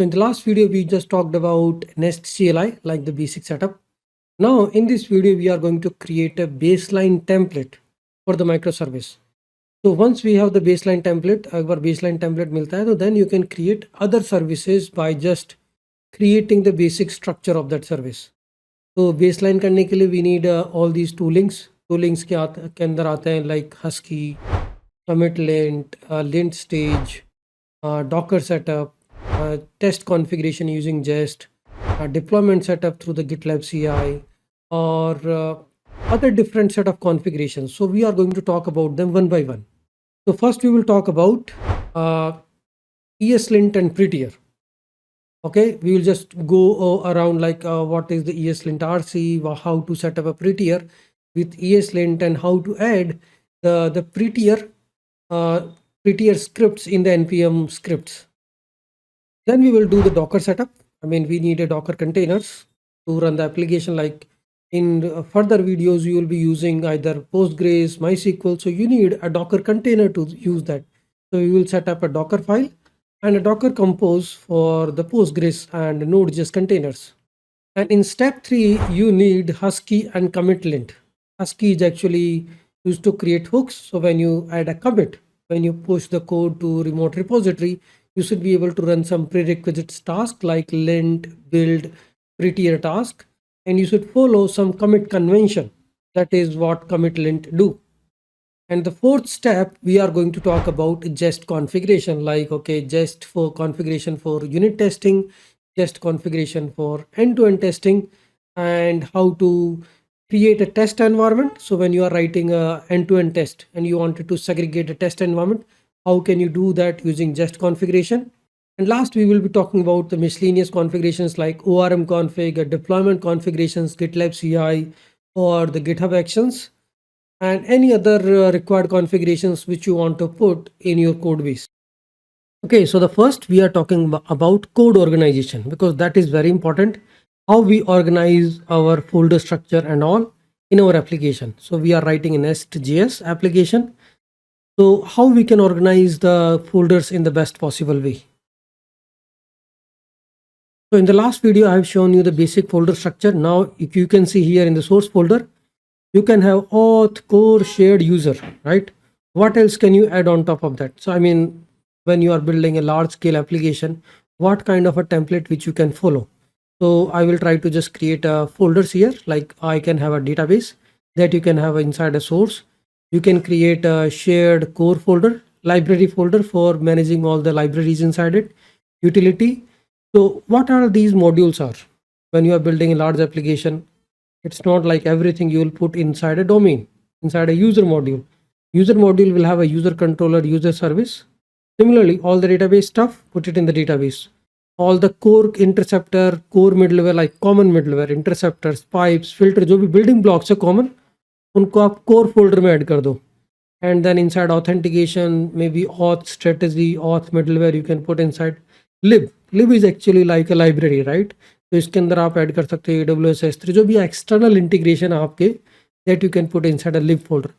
So in the last video, we just talked about Nest CLI, like the basic setup. Now in this video, we are going to create a baseline template for the microservice. So once we have the baseline template, अगर baseline template मिलता है, तो then you can create other services by just creating the basic structure of that service. तो baseline करने के लिए we need all these toolings. Toolings के अंदर आते हैं like Husky, commit lint, lint stage, Docker setup, test configuration using Jest, deployment setup through the GitLab CI, or other different set of configurations. So we are going to talk about them one by one. So first we will talk about ESLint and Prettier. Okay, we will just go around like what is the ESLint RC, how to set up a Prettier with ESLint, and how to add the Prettier scripts in the npm scripts. Then we will do the Docker setup. I mean, we need a Docker containers to run the application. Like in further videos, you will be using either Postgres, MySQL. So you need a Docker container to use that. So you will set up a Docker file and a Docker compose for the Postgres and node.js containers. And in step 3, you need Husky and commit lint. Husky is actually used to create hooks. So when you add a commit, when you push the code to remote repository, you should be able to run some prerequisites task like lint, build, prettier task, and you should follow some commit convention. That is what commit lint do. And the fourth step, we are going to talk about Jest configuration, like, okay, Jest for configuration for unit testing, Jest configuration for end-to-end testing, and how to create a test environment. So when you are writing a end-to-end test and you wanted to segregate a test environment, how can you do that using Jest configuration? And last, we will be talking about the miscellaneous configurations like ORM config, deployment configurations, GitLab CI, or the GitHub Actions, and any other required configurations which you want to put in your code base. Okay, so the first we are talking about code organization, because that is very important. How we organize our folder structure and all in our application. So we are writing a NestJS application. So how we can organize the folders in the best possible way. So in the last video, I have shown you the basic folder structure. Now, if you can see here in the source folder, you can have auth, core, shared, user, right? What else can you add on top of that? So I mean, when you are building a large scale application, what kind of a template which you can follow? So I will try to just create folders here. Like I can have a database that you can have inside a source. You can create a shared core folder, library folder for managing all the libraries inside it, utility. So what are these modules are? When you are building a large application, it's not like everything you will put inside a domain, inside a user module. User module will have a user controller, user service. Similarly, all the database stuff, put it in the database. All the core interceptor, core middleware, like common middleware, interceptors, pipes, filter, जो भी building blocks है common, उनको आप core folder में add कर दो. And then inside authentication, maybe auth strategy, auth middleware you can put inside lib. Lib is actually like a library, right? तो इसके अंदर आप ऐड कर सकते हैं AWS S3 जो भी एक्सटर्नल इंटीग्रेशन आपके that you can put inside a lib folder.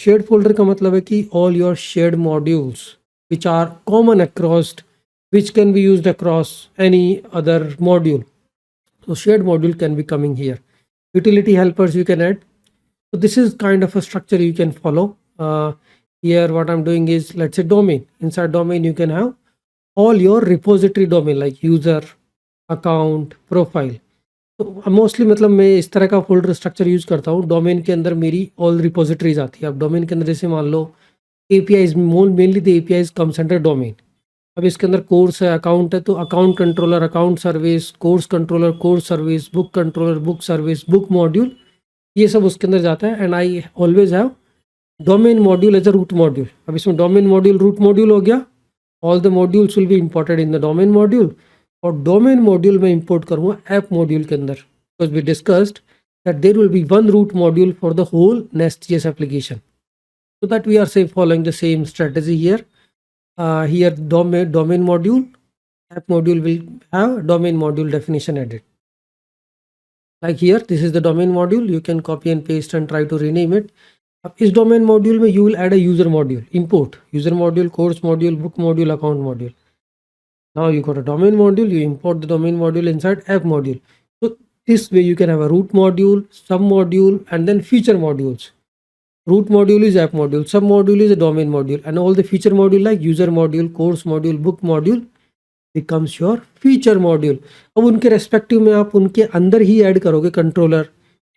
Shared folder का मतलब है कि all your shared modules which are common across, which can be used across any other module. So shared module can be coming here. Utility helpers you can add. So this is kind of a structure you can follow. Here what I'm doing is, let's say domain. Inside domain you can have all your repository domain like user, account, profile. तो mostly मतलब मैं इस तरह का folder structure use करता हूँ. Domain के अंदर मेरी ऑल रिपोजिटरीज आती है. अब डोमेन के अंदर जैसे मान लो APIs, mainly the APIs comes under domain. अब इसके अंदर कोर्स है, अकाउंट है, तो account controller, account service, course controller, course service, book controller, book service, book module, ये सब उसके अंदर जाता है. And I always have domain module as a root module. अब इसमें डोमेन मॉड्यूल रूट मॉड्यूल हो गया. All the modules will be imported in the domain module. और डोमेन मॉड्यूल में इंपोर्ट करूँगा ऐप मॉड्यूल के अंदर, because we discussed that there will be one root module for the whole NestJS application. So that we are say following the same strategy here. Here domain module, app module will have domain module definition added. Like here, this is the domain module. You can copy and paste and try to rename it. अब इस domain module में you will add a user module, import user module, course module, book module, account module. Now you got a domain module, you import the domain module inside app module. So this way you can have a root module, sub module, and then feature modules. Root module is app module, sub module is a domain module, and all the feature module like user module, course module, book module becomes your feature module. अब उनके respective में आप उनके अंदर ही add करोगे controller,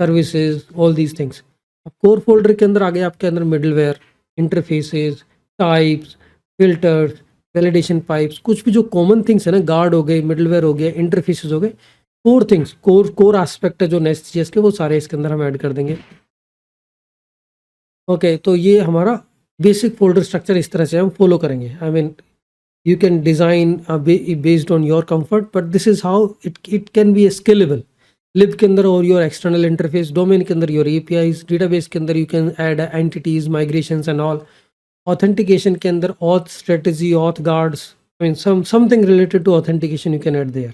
services, all these things. अब core folder के अंदर आ गए आपके अंदर middleware, interfaces, types, filters, validation pipes, कुछ भी जो कॉमन थिंग्स है ना, गार्ड हो गए, मिडलवेयर हो गया, इंटरफेसेस हो गए, कोर थिंग्स, कोर एस्पेक्ट है जो नेस्ट जेएस के, वो सारे इसके अंदर हम ऐड कर देंगे. ओके, तो ये हमारा बेसिक फोल्डर स्ट्रक्चर इस तरह से हम फॉलो करेंगे. I mean you can design based on your comfort, but this is how it can be scalable. lib के अंदर और your external interface, domain के अंदर your APIs, database के अंदर you can add entities, migrations and all. Authentication के अंदर auth strategy, auth guards, I mean something related to authentication you can add there.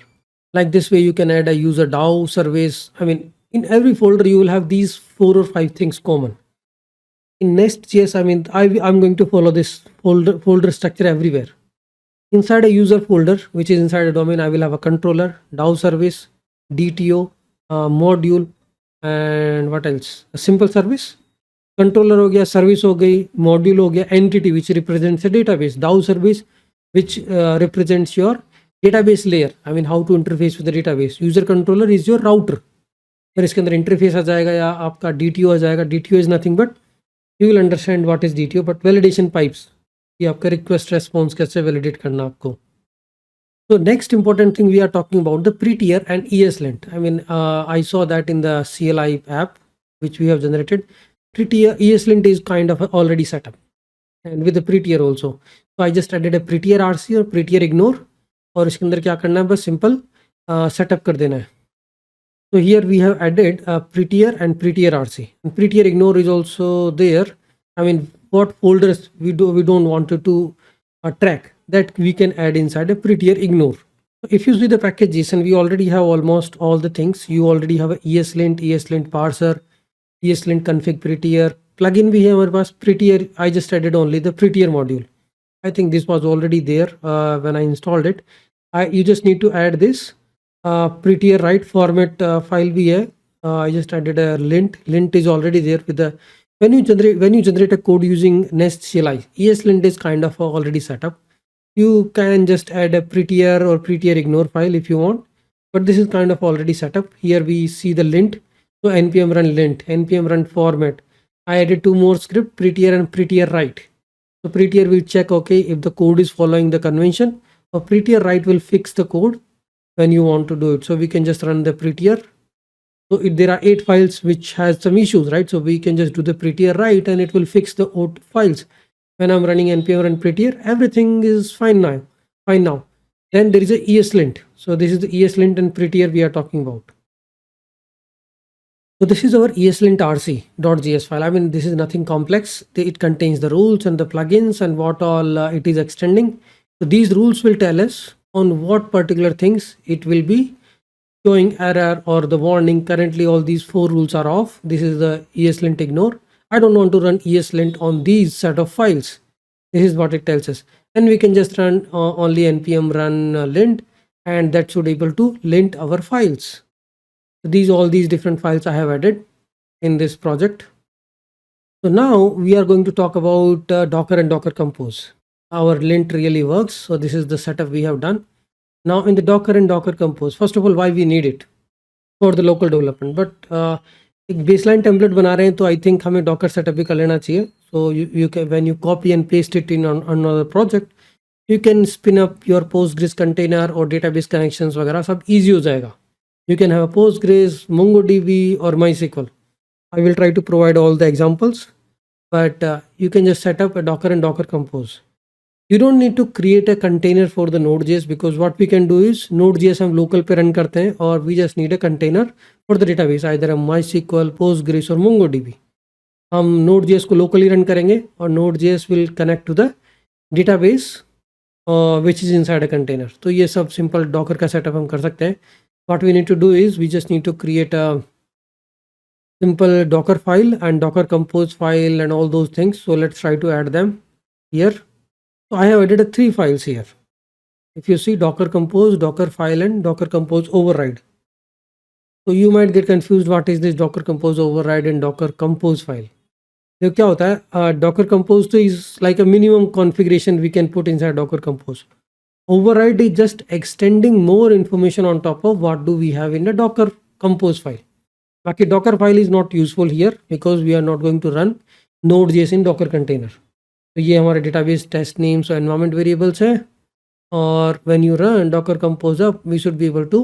Like this way you can add a user DAO service. I mean in every folder you will have these 4 or 5 things common. In NestJS, I mean I'm going to follow this folder structure everywhere. Inside a user folder, which is inside a domain, I will have a controller, DAO service, DTO, module, and what else? A simple service. Controller हो गया, service हो गई, module हो गया, entity which represents a database, DAO service which represents your database layer. I mean how to interface with the database. User controller is your router. फिर इसके अंदर interface आ जाएगा या आपका DTO आ जाएगा. DTO is nothing but you will understand what is DTO, but validation pipes. ये आपका request response कैसे वैलिडेट करना आपको. So next important thing we are talking about the prettier and ESLint. I mean I saw that in the CLI app which we have generated. Prettier ESLint is kind of already set up, and with the prettier also. So I just added a prettier RC or prettier ignore, और इसके अंदर क्या करना है, बस simple setup कर देना है. So here we have added prettier and prettier RC, and prettier ignore is also there. I mean what folders we don't want to track, that we can add inside a prettier ignore. So if you see the package JSON, we already have almost all the things. You already have a ESLint parser, ESLint config prettier plugin भी है हमारे पास. Prettier I just added only the prettier module. I think this was already there when I installed it. You just need to add this prettier right format file भी है. I just added a lint is already there with the. When you generate a code using Nest CLI, ESLint is kind of already set up. You can just add a prettier or prettier ignore file if you want, but this is kind of already set up. Here we see the lint. So npm run lint, npm run format. I added 2 more script, prettier and prettier right. So prettier will check okay if the code is following the convention, or prettier right will fix the code when you want to do it. So we can just run the prettier. So if there are 8 files which has some issues, right? So we can just do the prettier right and it will fix the 8 files. When I'm running npm run prettier, everything is fine now. Then there is a ESLint. So this is the ESLint and prettier we are talking about. So this is our ESLint rc.js file. I mean this is nothing complex. It contains the rules and the plugins and what all it is extending. So these rules will tell us on what particular things it will be showing error or the warning. Currently all these 4 rules are off. This is the ESLint ignore. I don't want to run ESLint on these set of files. This is what it tells us. And we can just run only npm run lint, and that should able to lint our files. So all these different files I have added in this project. So now we are going to talk about Docker and Docker Compose. Our lint really works. So this is the setup we have done. Now in the Docker and Docker Compose, first of all, why we need it for the local development. But एक baseline template बना रहे हैं तो I think हमें Docker setup भी कर लेना चाहिए. So you can, when you copy and paste it in on another project, you can spin up your Postgres container or database connections वगैरह सब easy हो जाएगा. You can have a Postgres, MongoDB or MySQL. I will try to provide all the examples, but you can just set up a Docker and Docker Compose. You don't need to create a container for the node.js, because what we can do is node.js हम local पे run करते हैं, और we just need a container for the database, either a MySQL, Postgres or MongoDB. हम node.js को locally run करेंगे और node.js will connect to the database which is inside a container. तो ये सब simple Docker का setup हम कर सकते हैं. What we need to do is we just need to create a simple Docker file and Docker Compose file and all those things. So let's try to add them here. So I have added 3 files here. if you see Docker compose, Docker file, and Docker compose override. So you might get confused, what is this Docker compose override and Docker compose file? So क्या होता है, Docker compose is like a minimum configuration we can put inside Docker compose. Override is just extending more information on top of what do we have in the Docker compose file. But Docker file is not useful here because we are not going to run node.js in Docker container. तो ये हमारे database test names और environment variables है, और when you run Docker compose up, we should be able to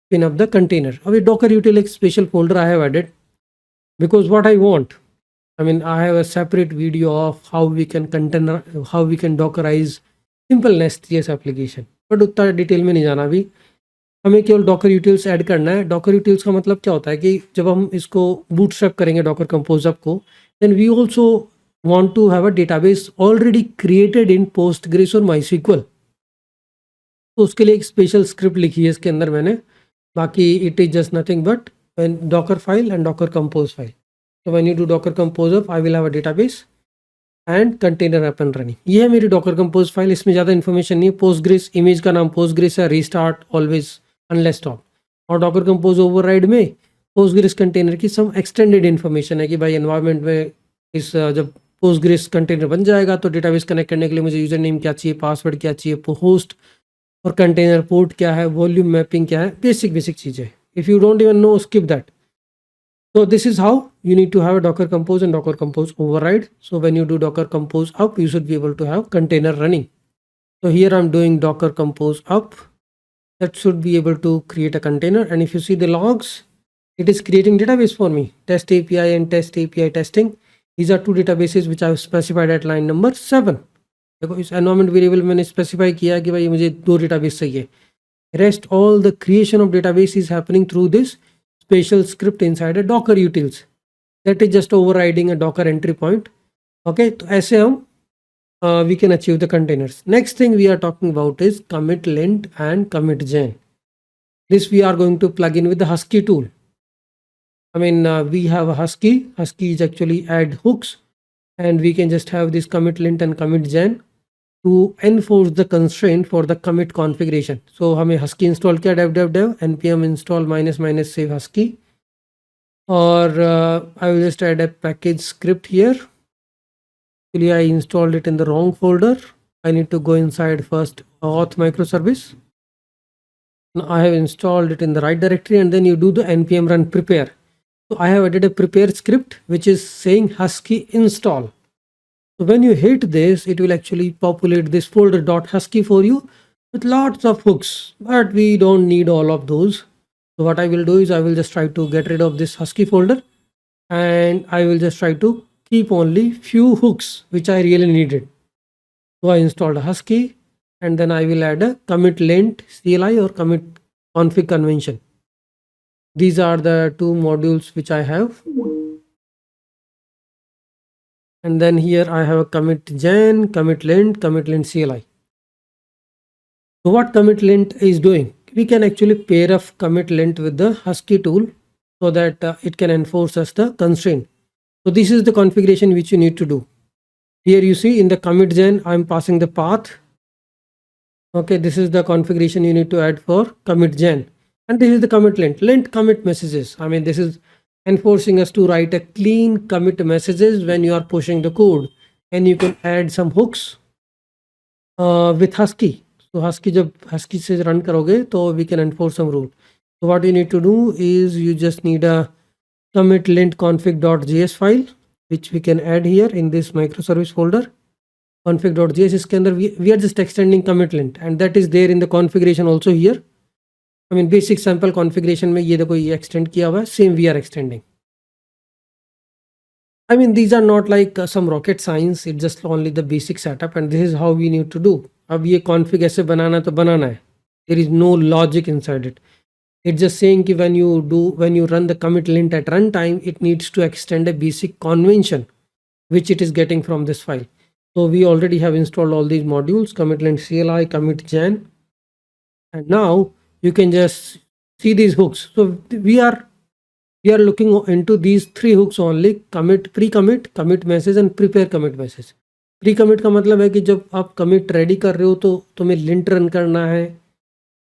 spin up the container. अभी Docker util एक special folder I have added because what I want, I mean I have a separate video of how we can Dockerize simple NestJS application, but उतना detail में नहीं जाना अभी. हमें केवल Docker utils add करना है. डॉकर यूटिल्स का मतलब क्या होता है कि जब हम इसको बूटस्ट्रैप करेंगे डॉकर कंपोज अप को, then we also want to have a database already created in Postgres और माईस्क्यूएल. तो उसके लिए एक स्पेशल स्क्रिप्ट लिखी है इसके अंदर मैंने. बाकी it is just nothing but docker file and docker compose file. तो when you do docker compose up, I will have a database and container up and running. ये है मेरी डॉकर कंपोज फाइल. इसमें ज़्यादा इन्फॉर्मेशन नहीं है. Postgres image का नाम पोस्टग्रेस है. Restart always unless stop. और डॉकर कंपोज ओवरराइड में पोस्टग्रेस कंटेनर की सब एक्सटेंडेड इन्फॉर्मेशन है कि भाई एनवायरनमेंट में इस जब पोस्टग्रेस कंटेनर बन जाएगा तो डेटाबेस कनेक्ट करने के लिए मुझे यूजर नेम क्या चाहिए, पासवर्ड क्या चाहिए, होस्ट और कंटेनर पोर्ट क्या है, वॉल्यूम मैपिंग क्या है, बेसिक चीज़ें. If you don't even know, skip that. So this is how you need to have a Docker compose and Docker compose override. So when you do Docker compose up, you should be able to have container running. So here I'm doing Docker compose up. That should be able to create a container. And if you see the logs, it is creating database for me. Test API and Test API testing. These are two databases which I have specified at line number 7. देखो इस environment variable मैंने specify किया कि भाई मुझे 2 database चाहिए. Rest all the creation of database is happening through this special script inside a Docker utils. That is just overriding a Docker entry point. Okay, तो ऐसे हम we can achieve the containers. Next thing we are talking about is commit lint and commit gen. This we are going to plug in with the Husky tool. I mean we have a Husky. Husky is actually add hooks, and we can just have this commit lint and commit gen to enforce the constraint for the commit configuration. So हमें husky install किया dev npm install -- save husky, or I will just add a package script here. Actually I installed it in the wrong folder. I need to go inside first auth microservice. Now I have installed it in the right directory, and then you do the npm run prepare. So I have added a prepare script which is saying husky install. So when you hit this, it will actually populate this folder .husky for you with lots of hooks, but we don't need all of those. So what I will do is I will just try to get rid of this husky folder, and I will just try to keep only few hooks which I really needed. So I installed a husky, and then I will add a commit lint CLI or commit config convention. These are the 2 modules which I have. And then here I have a commit gen, commit lint CLI. So what commit lint is doing, we can actually pair up commit lint with the husky tool so that it can enforce us the constraint. So this is the configuration which you need to do. Here you see in the commit gen I'm passing the path. Okay, this is the configuration you need to add for commit gen, and this is the commit lint commit messages. I mean this is enforcing us to write a clean commit messages when you are pushing the code, and you can add some hooks with husky. So husky जब husky से run करोगे तो we can enforce some rule. So what you need to do is you just need a commit lint config.js file which we can add here in this microservice folder. Config.js इसके अंदर we are just extending commit lint, and that is there in the configuration also here. I mean basic sample configuration में ये देखो ये extend किया हुआ है, same we are extending. I mean these are not like some rocket science, it's just only the basic setup, and this is how we need to do. अब ये config ऐसे बनाना तो बनाना है. There is no logic inside it. It's just saying कि when you run the commit lint at runtime, it needs to extend a basic convention which it is getting from this file. So we already have installed all these modules, commit lint CLI, commit gen, and now you can just see these hooks. So we are looking into these 3 hooks only: commit, pre-commit, commit message, and prepare commit message. Pre commit का मतलब है कि जब आप commit ready कर रहे हो तो तुम्हें लिंट रन करना है,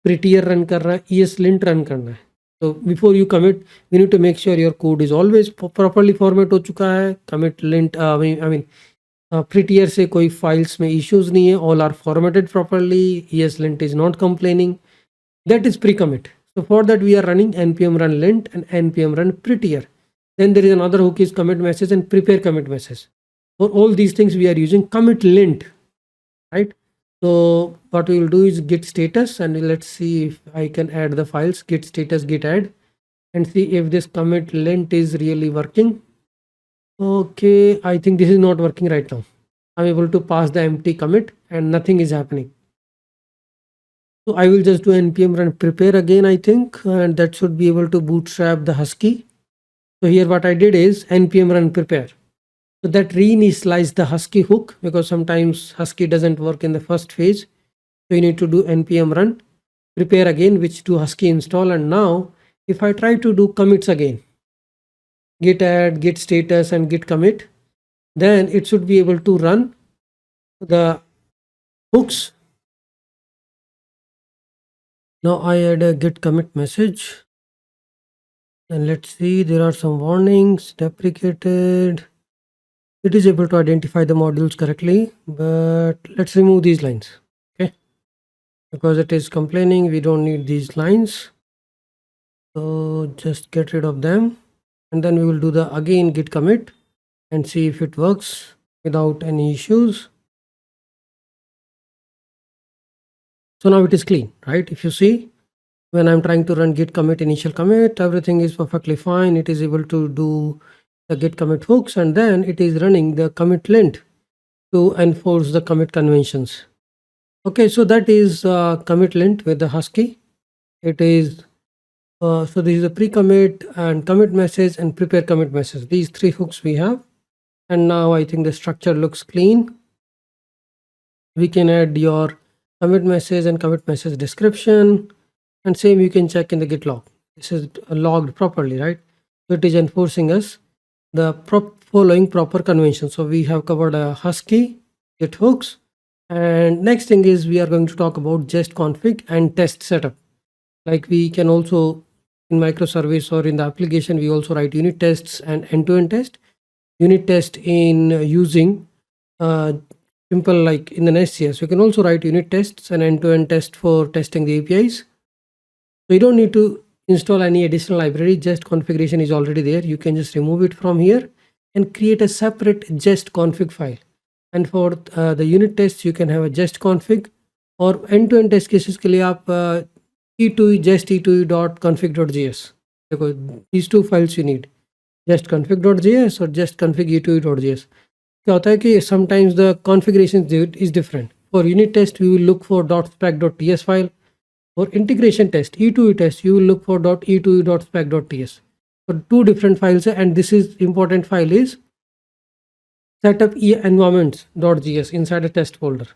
प्रिटियर रन करना है, ES लिंट रन करना है. तो before you commit you need to make sure your code is always properly format हो चुका है. Commit lint I mean Prettier से कोई फाइल्स में इश्यूज नहीं है, all are formatted properly, ES lint is not complaining. That is pre-commit. So for that we are running npm run lint and npm run prettier. Then there is another hook is commit message and prepare commit message. For all these things we are using commit lint, right? So what we will do is git status, and let's see if I can add the files git status git add and see if this commit lint is really working. Okay, I think this is not working right now. I'm able to pass the empty commit and nothing is happening. So I will just do npm run prepare again, I think, and that should be able to bootstrap the Husky. So here what I did is npm run prepare. So that reinitialized the Husky hook, because sometimes Husky doesn't work in the first phase. So you need to do npm run prepare again, which do Husky install. And now if I try to do commits again, git add, git status and git commit, then it should be able to run the hooks. Now I add a git commit message, and let's see, there are some warnings. Deprecated. It is able to identify the modules correctly, but let's remove these lines, okay? Because it is complaining, we don't need these lines. So just get rid of them, and then we will do the again git commit and see if it works without any issues. So now it is clean, right? If you see, when I'm trying to run git commit initial commit, everything is perfectly fine. It is able to do the git commit hooks, and then it is running the commit lint to enforce the commit conventions. Okay, so that is commit lint with the Husky. It is so this is a pre-commit and commit message and prepare commit message. These three hooks we have, and now I think the structure looks clean. We can add your commit message and commit message description, and same you can check in the git log. This is logged properly, right? So it is enforcing us the following proper convention. So we have covered a Husky, git hooks, and next thing is we are going to talk about jest config and test setup. Like we can also in microservice or in the application, we also write unit tests and end-to-end test. Unit test in using simple like in the NestJS, you can also write unit tests and end-to-end test for testing the APIs. So you don't need to install any additional library. Jest configuration is already there. You can just remove it from here and create a separate jest config file. And for the unit tests, you can have a jest config, or end-to-end test cases के लिए आप e2e jest e2e.config.js. These two files you need, jest config.js or jest config e2e.js. क्या होता है कि sometimes the configuration is different. For unit test, we will look for .spec.ts file. For integration test, E2E test, you will look for .e2e.spec.ts. So two different files, and this is important file is setup environments.js inside a test folder.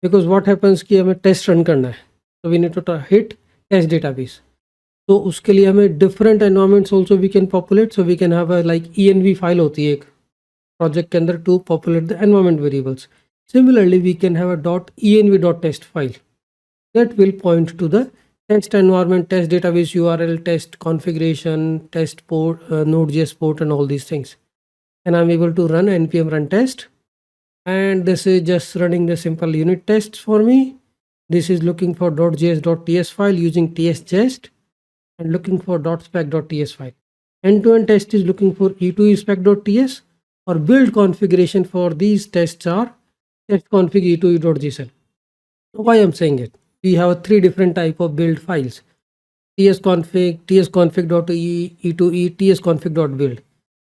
Because what happens कि हमें test run करना है, so we need to hit test database. तो उसके लिए हमें different environments also we can populate. So we can have a like env file होती है एक project के अंदर to populate the environment variables. Similarly, we can have a .env.test file that will point to the test environment, test database URL, test configuration, test port, node.js port, and all these things. And I'm able to run npm run test, and this is just running the simple unit tests for me. This is looking for .js.ts file using tsjest and looking for .spec.ts file. End-to-end test is looking for e2e spec.ts, or build configuration for these tests are test config e2e.json. Why I'm saying it? We have three different type of build files: tsconfig, tsconfig.e, e2e, tsconfig.build.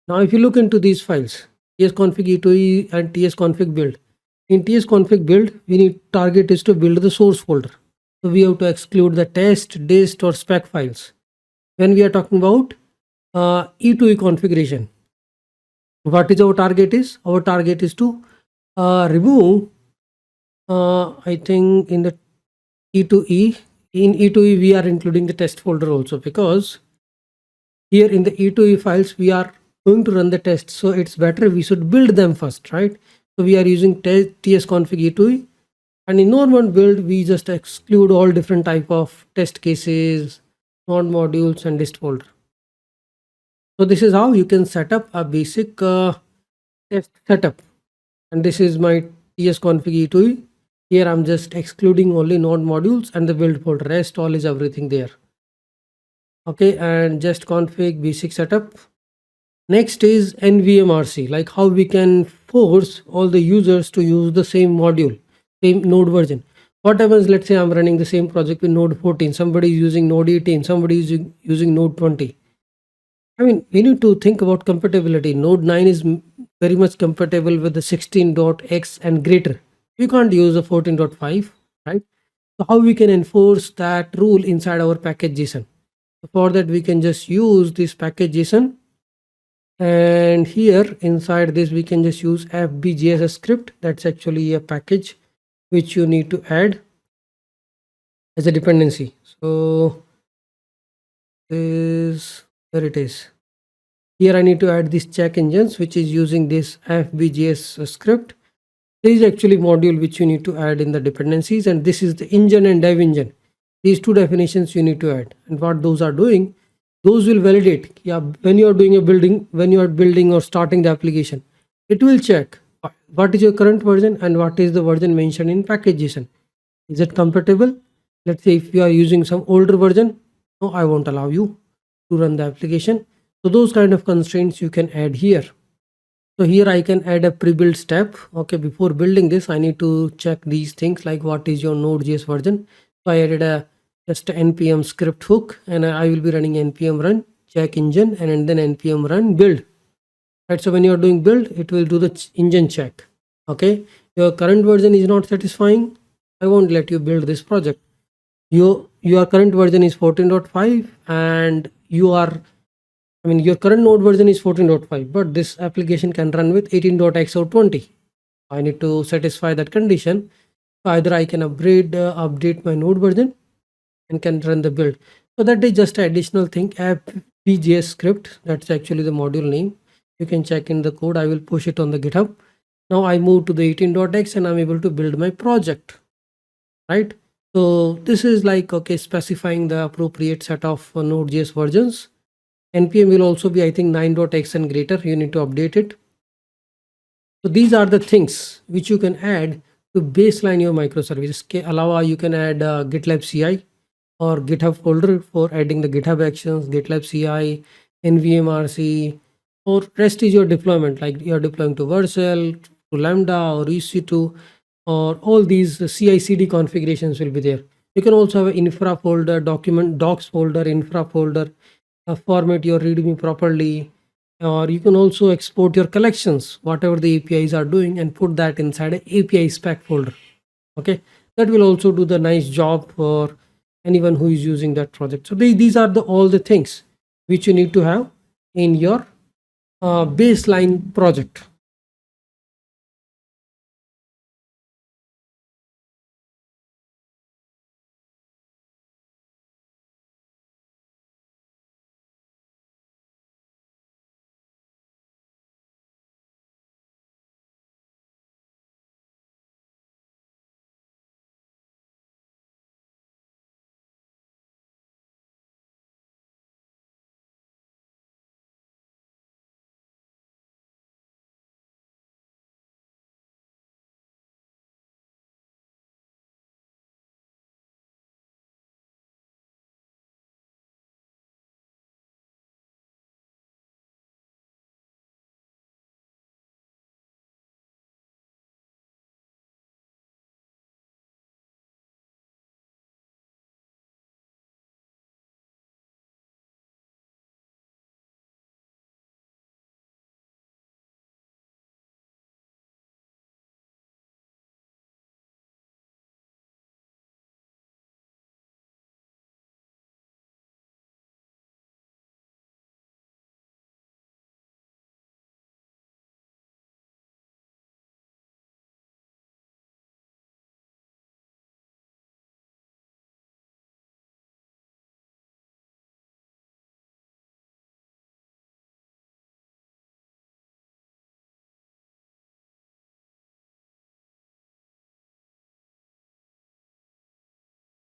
Now if you look into these files, tsconfig e2e and tsconfig build, in tsconfig build we need target is to build the source folder. So we have to exclude the test, dist or spec files. When we are talking about e2e configuration, what is our target is? Our target is to remove I think in the E2E, in E2E we are including the test folder also, because here in the E2E files we are going to run the tests, so it's better we should build them first, right? So we are using tsconfig e2e, and in node build we just exclude all different type of test cases, node modules, and list folder. So this is how you can set up a basic test setup. And this is my tsconfig e2e. Here I'm just excluding only node modules and the build folder. Rest all is everything there. Okay, and just config basic setup. Next is NVMRC, like how we can force all the users to use the same module, same node version. What happens, let's say I'm running the same project with node 14, somebody is using node 18, somebody is using node 20. I mean, we need to think about compatibility. Node 9 is very much compatible with the 16.x and greater. We can't use the 14.5, right? So how we can enforce that rule inside our package JSON? For that, we can just use this package JSON, and here inside this we can just use fbjs script. That's actually a package which you need to add as a dependency. So this, there it is. Here I need to add this check engines, which is using this fbjs script. This is actually module which you need to add in the dependencies, and this is the engine and dev engine. These two definitions you need to add, and what those are doing, those will validate. Yeah, when you are doing a building, when you are building or starting the application, it will check what is your current version and what is the version mentioned in package JSON. Is it compatible? Let's say if you are using some older version, no, I won't allow you to run the application. So those kind of constraints you can add here. So here I can add a pre-build step. Okay, before building this, I need to check these things like what is your node.js version. So I added a just a npm script hook, and I will be running npm run check engine and then npm run build. Right, so when you are doing build, it will do the engine check. Okay, your current version is not satisfying, I won't let you build this project. Your current version is 14.5 and your current node version is 14.5, but this application can run with 18.x or 20. I need to satisfy that condition. Either I can update my node version and can run the build. So that is just an additional thing, app.js script. That's actually the module name. You can check in the code. I will push it on the GitHub. Now I move to the 18.x and I'm able to build my project, right? So this is like, okay, specifying the appropriate set of node.js versions. npm will also be, I think, 9.x and greater. You need to update it. So these are the things which you can add to baseline your microservices. Alawa, you can add GitLab CI or GitHub folder for adding the GitHub actions, GitLab CI, NVMRC, or rest is your deployment, like you're deploying to Vercel, to Lambda or EC2, or all these CI/CD configurations will be there. You can also have an infra folder, document docs folder, infra folder, format your readme properly, or you can also export your collections, whatever the APIs are doing, and put that inside an API spec folder. Okay, that will also do the nice job for anyone who is using that project. So these are all the things which you need to have in your baseline project.